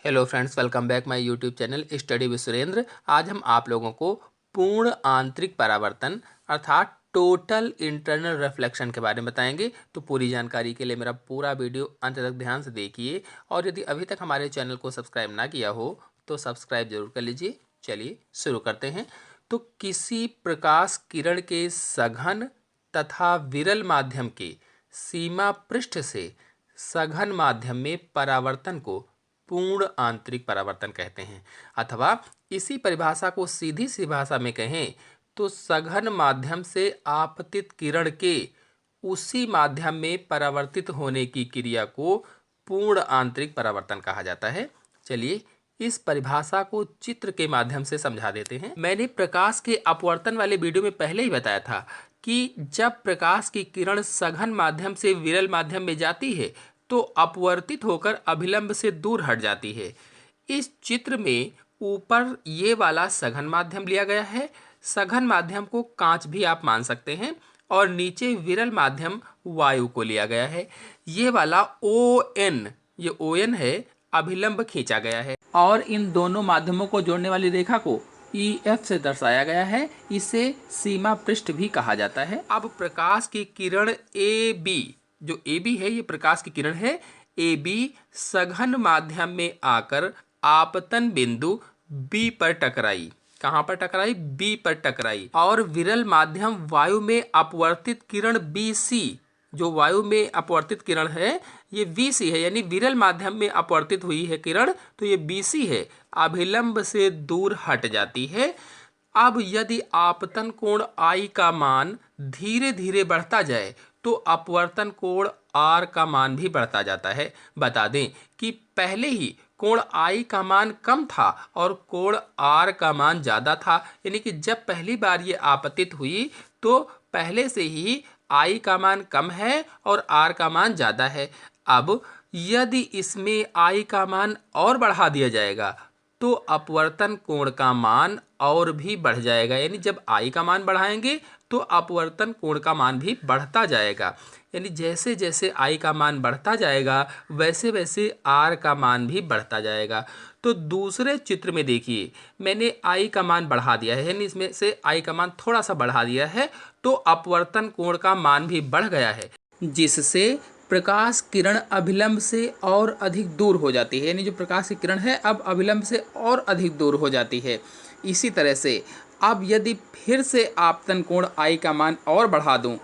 Hello friends, welcome back my YouTube channel study with Surendra. आज हम आप लोगों को पूर्ण आंतरिक परावर्तन अर्थात टोटल इंटरनल रिफ्लेक्शन के बारे में बताएंगे। तो पूरी जानकारी के लिए मेरा पूरा वीडियो अंत तक ध्यान से देखिए, और यदि अभी तक हमारे चैनल को सब्सक्राइब ना किया हो तो सब्सक्राइब जरूर कर लीजिए। चलिए शुरू करते हैं। तो किसी प्रकाश किरण के सघन तथा विरल माध्यम के सीमा पृष्ठ से सघन माध्यम में परावर्तन को पूर्ण आंतरिक परावर्तन कहते हैं। अथवा इसी परिभाषा को सीधी सी भाषा में कहें तो सघन माध्यम से आपतित किरण के उसी माध्यम में परावर्तित होने की क्रिया को पूर्ण आंतरिक परावर्तन कहा जाता है। चलिए इस परिभाषा को चित्र के माध्यम से समझा देते हैं। मैंने प्रकाश के अपवर्तन वाले वीडियो में पहले ही बताया था कि जब प्रकाश की किरण सघन माध्यम से विरल माध्यम में जाती है तो अपवर्तित होकर अभिलंब से दूर हट जाती है। इस चित्र में ऊपर ये वाला सघन माध्यम लिया गया है। सघन माध्यम को कांच भी आप मान सकते हैं, और नीचे विरल माध्यम वायु को लिया गया है। ये वाला ON, ये ON है, अभिलंब खींचा गया है, और इन दोनों माध्यमों को जोड़ने वाली रेखा को EF से दर्शाया गया है। इसे सीमा पृष्ठ भी कहा जाता है। अब प्रकाश की किरण AB, जो AB है ये प्रकाश की किरण है, AB सघन माध्यम में आकर आपतन बिंदु B पर टकराई। कहाँ पर टकराई? B पर टकराई। और विरल माध्यम वायु में अपवर्तित किरण BC, जो वायु में अपवर्तित किरण है ये BC है, यानी विरल माध्यम में अपवर्तित हुई है किरण, तो ये BC है, अभिलंब से दूर हट जाती है। अब यदि आपतन कोण I का मान धीरे धीरे बढ़ता जाए तो अपवर्तन कोण R का मान भी बढ़ता जाता है। बता दें कि पहले ही कोण I का मान कम था और कोण R का मान ज़्यादा था, यानी कि जब पहली बार ये आपतित हुई तो पहले से ही I का मान कम है और R का मान ज़्यादा है। अब यदि इसमें I का मान और बढ़ा दिया जाएगा तो अपवर्तन कोण का मान और भी बढ़ जाएगा, यानी जब I का मान बढ़ाएंगे तो अपवर्तन कोण का मान भी बढ़ता जाएगा। यानी जैसे जैसे I का मान बढ़ता जाएगा वैसे वैसे R का मान भी बढ़ता जाएगा। तो दूसरे चित्र में देखिए, मैंने I का मान बढ़ा दिया है, यानी इसमें से I का मान थोड़ा सा बढ़ा दिया है, तो अपवर्तन कोण का मान भी बढ़ गया है, जिससे प्रकाश किरण अभिलंब से और अधिक दूर हो जाती है। यानी जो प्रकाश की किरण है अब अभिलंब से और अधिक दूर हो जाती है। इसी तरह से अब यदि फिर से आपतन कोण I का मान और बढ़ा दूं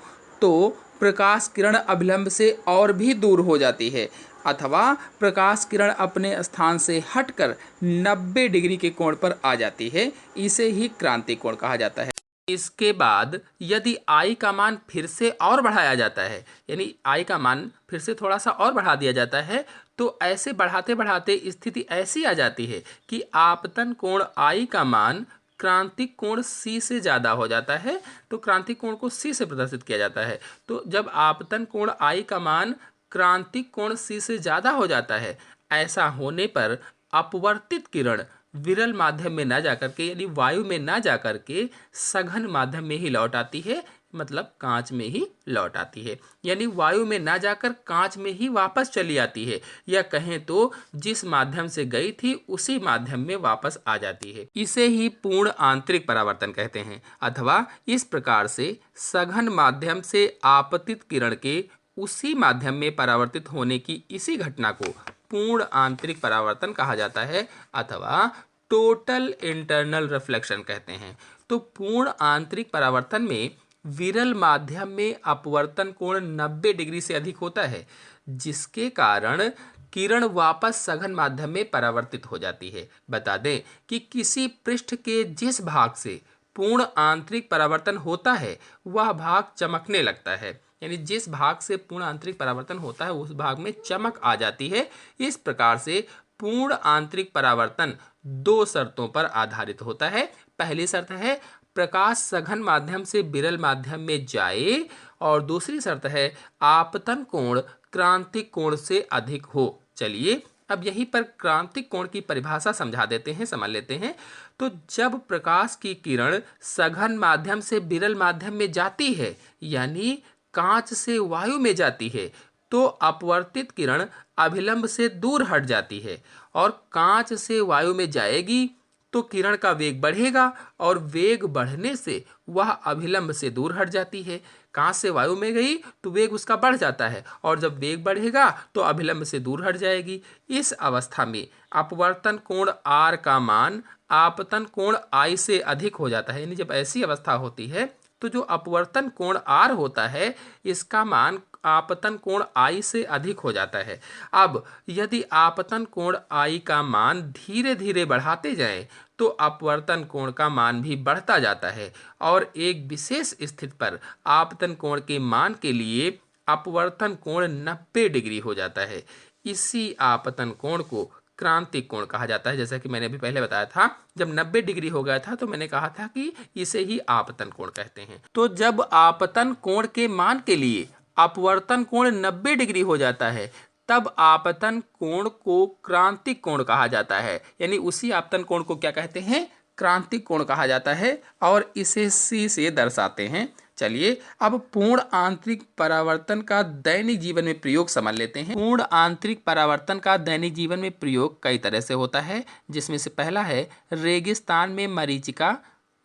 तो प्रकाश किरण अभिलंब से और भी दूर हो जाती है, अथवा प्रकाश किरण अपने स्थान से हटकर 90 डिग्री के कोण पर आ जाती है। इसे ही क्रांति कोण कहा जाता है। इसके बाद यदि I का मान फिर से और बढ़ाया जाता है, यानी I का मान फिर से थोड़ा सा और बढ़ा दिया जाता है, तो ऐसे बढ़ाते बढ़ाते स्थिति ऐसी आ जाती है कि आपतन कोण I का मान क्रांतिक कोण C से ज़्यादा हो जाता है। तो क्रांतिक कोण को C से प्रदर्शित किया जाता है। तो जब आपतन कोण I का मान क्रांतिक कोण C से ज़्यादा हो जाता है, ऐसा होने पर अपवर्तित किरण विरल माध्यम में ना जाकर के, यानी वायु में ना जाकर के सघन माध्यम में ही लौट आती है, मतलब कांच में ही लौट आती है। यानी वायु में ना जाकर कांच में ही वापस चली आती है, या कहें तो जिस माध्यम से गई थी उसी माध्यम में वापस आ जाती है। इसे ही पूर्ण आंतरिक परावर्तन कहते हैं। अथवा इस प्रकार से सघन माध्यम से आपतित किरण के उसी माध्यम में परावर्तित होने की इसी घटना को पूर्ण आंतरिक परावर्तन कहा जाता है, अथवा टोटल इंटरनल रिफ्लेक्शन कहते हैं। तो पूर्ण आंतरिक परावर्तन में विरल माध्यम में अपवर्तन कोण 90 डिग्री से अधिक होता है, जिसके कारण किरण वापस सघन माध्यम में परावर्तित हो जाती है। बता दें कि किसी पृष्ठ के जिस भाग से पूर्ण आंतरिक परावर्तन होता है वह भाग चमकने लगता है, यानी जिस भाग से पूर्ण आंतरिक परावर्तन होता है उस भाग में चमक आ जाती है। इस प्रकार से पूर्ण आंतरिक परावर्तन दो शर्तों पर आधारित होता है। पहली शर्त है प्रकाश सघन माध्यम से विरल माध्यम में जाए, और दूसरी शर्त है आपतन कोण क्रांतिक कोण से अधिक हो। चलिए अब यहीं पर क्रांतिक कोण की परिभाषा समझा देते हैं, समझ लेते हैं। तो जब प्रकाश की किरण सघन माध्यम से विरल माध्यम में जाती है, यानी कांच से वायु में जाती है, तो अपवर्तित किरण अभिलंब से दूर हट जाती है और कांच से वायु में जाएगी तो किरण का वेग बढ़ेगा और वेग बढ़ने से वह अभिलंब से दूर हट जाती है। कांच से वायु में गई तो वेग उसका बढ़ जाता है और जब वेग बढ़ेगा तो अभिलंब से दूर हट जाएगी। इस अवस्था में अपवर्तन कोण R का मान आपतन कोण I से अधिक हो जाता है। यानी जब ऐसी अवस्था होती है तो जो अपवर्तन कोण R होता है इसका मान आपतन कोण I से अधिक हो जाता है। अब यदि आपतन कोण I का मान धीरे धीरे बढ़ाते जाएं तो अपवर्तन कोण का मान भी बढ़ता जाता है और एक विशेष स्थिति पर आपतन कोण के मान के लिए अपवर्तन कोण 90 डिग्री हो जाता है। इसी आपतन कोण को क्रांतिक कोण कहा जाता है। जैसा कि मैंने अभी पहले बताया था, जब 90 डिग्री हो गया था तो मैंने कहा था कि इसे ही आपतन कोण कहते हैं। तो जब आपतन कोण के मान के लिए अपवर्तन कोण 90 डिग्री हो जाता है तब आपतन कोण को क्रांतिक कोण कहा जाता है। यानी उसी आपतन कोण को क्या कहते हैं? क्रांतिक कोण कहा जाता है और इसे C से दर्शाते हैं। चलिए अब पूर्ण आंतरिक परावर्तन का दैनिक जीवन में प्रयोग समझ लेते हैं। पूर्ण आंतरिक परावर्तन का दैनिक जीवन में प्रयोग कई तरह से होता है, जिसमें से पहला है रेगिस्तान में मरीचिका,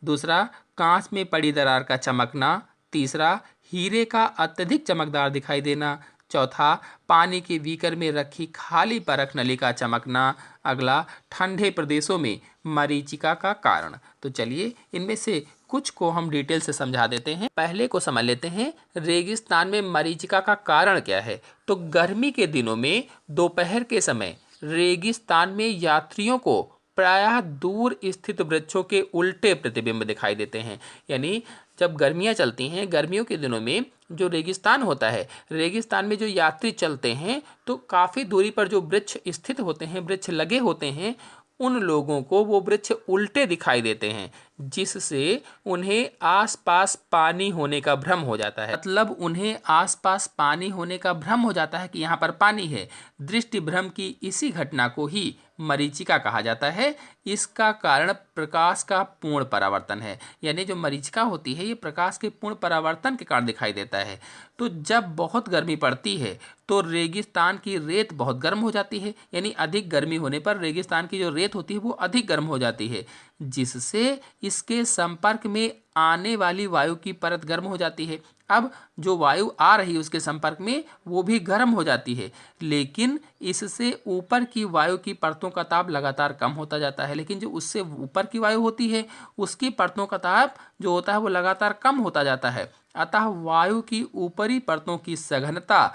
दूसरा कांच में पड़ी दरार का चमकना, तीसरा हीरे का अत्यधिक चमकदार दिखाई देना, चौथा पानी के बीकर में रखी खाली परख नली का चमकना, अगला ठंडे प्रदेशों में मरीचिका का कारण। तो चलिए इनमें से कुछ को हम डिटेल से समझा देते हैं। पहले को समझ लेते हैं, रेगिस्तान में मरीचिका का कारण क्या है। तो गर्मी के दिनों में दोपहर के समय रेगिस्तान में यात्रियों को प्रायः दूर स्थित वृक्षों के उल्टे प्रतिबिंब दिखाई देते हैं। यानी जब गर्मियाँ चलती हैं, गर्मियों के दिनों में जो रेगिस्तान होता है, रेगिस्तान में जो यात्री चलते हैं तो काफ़ी दूरी पर जो वृक्ष स्थित होते हैं, वृक्ष लगे होते हैं, उन लोगों को वो वृक्ष उल्टे दिखाई देते हैं, जिससे उन्हें आसपास पानी होने का भ्रम हो जाता है। मतलब उन्हें आसपास पानी होने का भ्रम हो जाता है कि यहाँ पर पानी है। दृष्टि भ्रम की इसी घटना को ही मरीचिका कहा जाता है। इसका कारण प्रकाश का पूर्ण परावर्तन है। यानी जो मरीचिका होती है ये प्रकाश के पूर्ण परावर्तन के कारण दिखाई देता है। तो जब बहुत गर्मी पड़ती है तो रेगिस्तान की रेत बहुत गर्म हो जाती है। यानी अधिक गर्मी होने पर रेगिस्तान की जो रेत होती है वो अधिक गर्म हो जाती है, जिससे इसके संपर्क में आने वाली वायु की परत गर्म हो जाती है। अब जो वायु आ रही है उसके संपर्क में वो भी गर्म हो जाती है, लेकिन इससे ऊपर की वायु की परतों का ताप लगातार कम होता जाता है। लेकिन जो उससे ऊपर की वायु होती है उसकी परतों का ताप जो होता है वो लगातार कम होता जाता है। अतः वायु की ऊपरी परतों की सघनता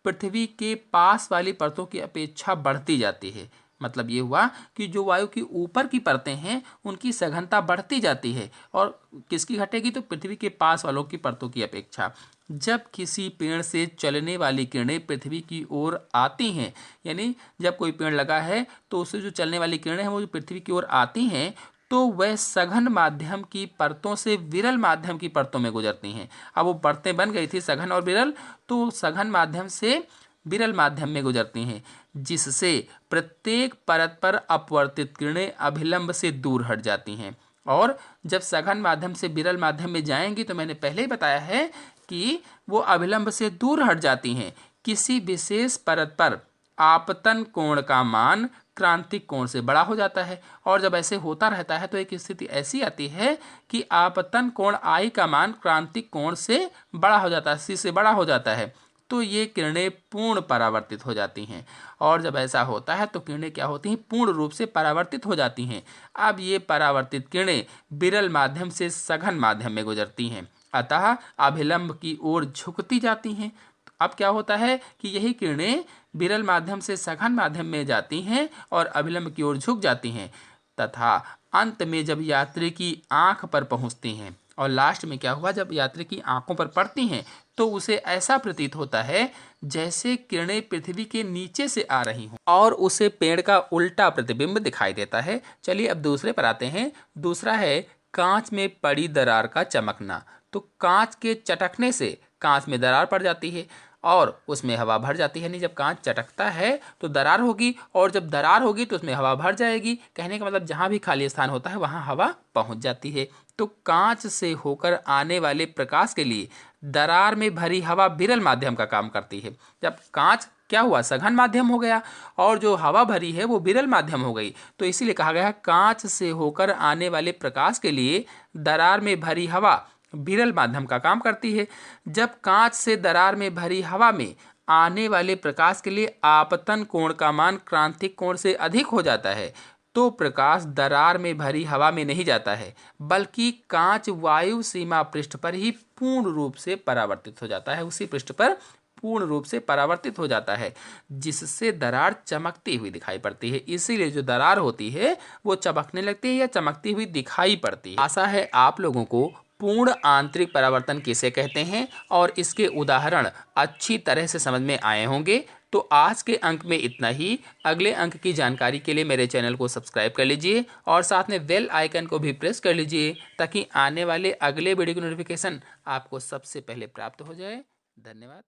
पृथ्वी के पास वाली परतों की अपेक्षा बढ़ती जाती है। मतलब ये हुआ कि जो वायु की ऊपर की परतें हैं उनकी सघनता बढ़ती जाती है और किसकी घटेगी? तो पृथ्वी के पास वालों की परतों की अपेक्षा। जब किसी पेड़ से चलने वाली किरणें पृथ्वी की ओर आती हैं, यानी जब कोई पेड़ लगा है तो उससे जो चलने वाली किरणें हैं वो जो पृथ्वी की ओर आती हैं तो वह सघन माध्यम की परतों से विरल माध्यम की परतों में गुजरती हैं। अब वो परतें बन गई थी सघन और विरल, तो सघन माध्यम से विरल माध्यम में गुजरती हैं, जिससे प्रत्येक परत पर अपवर्तित किरणें अभिलंब से दूर हट जाती हैं। और जब सघन माध्यम से विरल माध्यम में जाएंगी तो मैंने पहले ही बताया है कि वो अभिलंब से दूर हट जाती हैं। किसी विशेष परत पर आपतन कोण का मान क्रांतिक कोण से बड़ा हो जाता है और जब ऐसे होता रहता है तो एक स्थिति ऐसी आती है कि आपतन कोण I का मान क्रांतिक कोण से बड़ा हो जाता है, C से बड़ा हो जाता है। तो ये किरणें पूर्ण परावर्तित हो जाती हैं और जब ऐसा होता है तो किरणें क्या होती हैं? पूर्ण रूप से परावर्तित हो जाती हैं। अब ये परावर्तित किरणें विरल माध्यम से सघन माध्यम में गुजरती हैं, अतः अभिलंब की ओर झुकती जाती हैं। अब क्या होता है कि यही किरणें विरल माध्यम से सघन माध्यम में जाती हैं और अभिलंब की ओर झुक जाती हैं तथा अंत में जब यात्री की आंख पर पहुंचती हैं और लास्ट में क्या हुआ, जब यात्री की आंखों पर पड़ती हैं तो उसे ऐसा प्रतीत होता है जैसे किरणें पृथ्वी के नीचे से आ रही हों और उसे पेड़ का उल्टा प्रतिबिंब दिखाई देता है। चलिए अब दूसरे पर आते हैं। दूसरा है कांच में पड़ी दरार का चमकना। तो कांच के चटकने से कांच में दरार पड़ जाती है और उसमें हवा भर जाती है। नहीं, जब कांच चटकता है तो दरार होगी और जब दरार होगी तो उसमें हवा भर जाएगी। कहने का मतलब जहाँ भी खाली स्थान होता है वहाँ हवा पहुँच जाती है। तो कांच से होकर आने वाले प्रकाश के लिए दरार में भरी हवा विरल माध्यम का काम करती है। जब कांच क्या हुआ, सघन माध्यम हो गया, और जो हवा भरी है वो विरल माध्यम हो गई, तो इसीलिए कहा गया है कांच से होकर आने वाले प्रकाश के लिए दरार में भरी हवा विरल माध्यम का काम करती है। जब कांच से दरार में भरी हवा में आने वाले प्रकाश के लिए आपतन कोण का मान क्रांतिक कोण से अधिक हो जाता है, तो प्रकाश दरार में भरी हवा में नहीं जाता है, बल्कि कांच वायु सीमा पृष्ठ पर ही पूर्ण रूप से परावर्तित हो जाता है, उसी पृष्ठ पर पूर्ण रूप से परावर्तित हो जाता है, जिससे दरार चमकती हुई दिखाई पड़ती है। इसीलिए जो दरार होती है वो चमकने लगती है या चमकती हुई दिखाई पड़ती है। आशा है आप लोगों को पूर्ण आंतरिक परावर्तन किसे कहते हैं और इसके उदाहरण अच्छी तरह से समझ में आए होंगे। तो आज के अंक में इतना ही। अगले अंक की जानकारी के लिए मेरे चैनल को सब्सक्राइब कर लीजिए और साथ में बेल आइकन को भी प्रेस कर लीजिए, ताकि आने वाले अगले वीडियो की नोटिफिकेशन आपको सबसे पहले प्राप्त हो जाए। धन्यवाद।